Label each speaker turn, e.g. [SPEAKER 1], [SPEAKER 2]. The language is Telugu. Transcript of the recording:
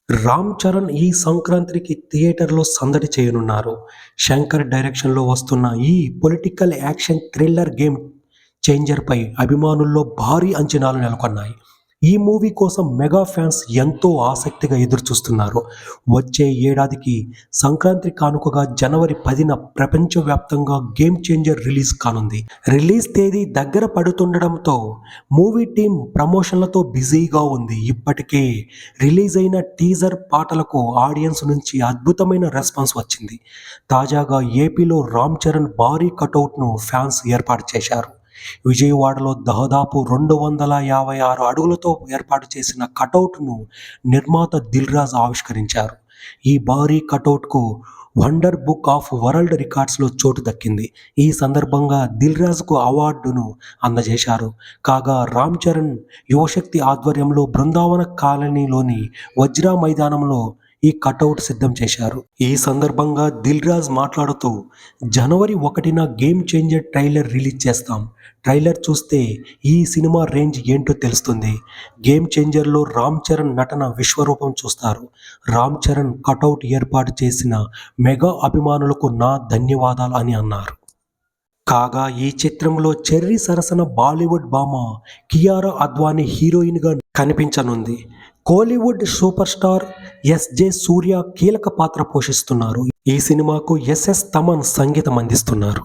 [SPEAKER 1] రామ్ చరణ్ ఈ సంక్రాంతికి థియేటర్‌లో సందడి చేయనున్నారు. శంకర్ డైరెక్షన్‌లో వస్తున్న ఈ పొలిటికల్ యాక్షన్ థ్రిల్లర్ గేమ్ చేంజర్‌పై అభిమానుల్లో భారీ అంచనాలు నెలకొన్నాయి. ఈ మూవీ కోసం మెగా ఫ్యాన్స్ ఎంతో ఆసక్తిగా ఎదురుచూస్తున్నారు. వచ్చే ఏడాదికి సంక్రాంతి కానుకగా జనవరి 10న ప్రపంచవ్యాప్తంగా గేమ్ చేంజర్ రిలీజ్ కానుంది. రిలీజ్ తేదీ దగ్గర పడుతుండడంతో మూవీ టీం ప్రమోషన్లతో బిజీగా ఉంది. ఇప్పటికే రిలీజ్ అయిన టీజర్ పాటలకు ఆడియన్స్ నుంచి అద్భుతమైన రెస్పాన్స్ వచ్చింది. తాజాగా ఏపీలో రామ్ చరణ్ భారీ కటౌట్ను ఫ్యాన్స్ ఏర్పాటు చేశారు. విజయవాడలో దాదాపు 256 అడుగులతో ఏర్పాటు చేసిన కటౌట్ను నిర్మాత దిల్ రాజు ఆవిష్కరించారు. ఈ భారీ కటౌట్కు వండర్ బుక్ ఆఫ్ వరల్డ్ రికార్డ్స్లో చోటు దక్కింది. ఈ సందర్భంగా దిల్ రాజుకు అవార్డును అందజేశారు. కాగా రామ్ చరణ్ యువశక్తి ఆధ్వర్యంలో బృందావన కాలనీలోని వజ్రా మైదానంలో ఈ కటౌట్ సిద్ధం చేశారు. ఈ సందర్భంగా దిల్ రాజు మాట్లాడుతూ, జనవరి 1న గేమ్ చేంజర్ ట్రైలర్ రిలీజ్ చేస్తాం. ట్రైలర్ చూస్తే ఈ సినిమా రేంజ్ ఏంటో తెలుస్తుంది. గేమ్ చేంజర్లో రామ్ చరణ్ నటన విశ్వరూపం చూస్తారు. రామ్ చరణ్ కటౌట్ ఏర్పాటు చేసిన మెగా అభిమానులకు నా ధన్యవాదాలు అని అన్నారు. కాగా ఈ చిత్రంలో చెర్రీ సరసన బాలీవుడ్ భామ కియారా అద్వానీ హీరోయిన్గా కనిపించనుంది. కోలీవుడ్ సూపర్ స్టార్ ఎస్జే సూర్య కీలక పాత్ర పోషిస్తున్నారు. ఈ సినిమాకు ఎస్ఎస్ తమన్ సంగీతం అందిస్తున్నారు.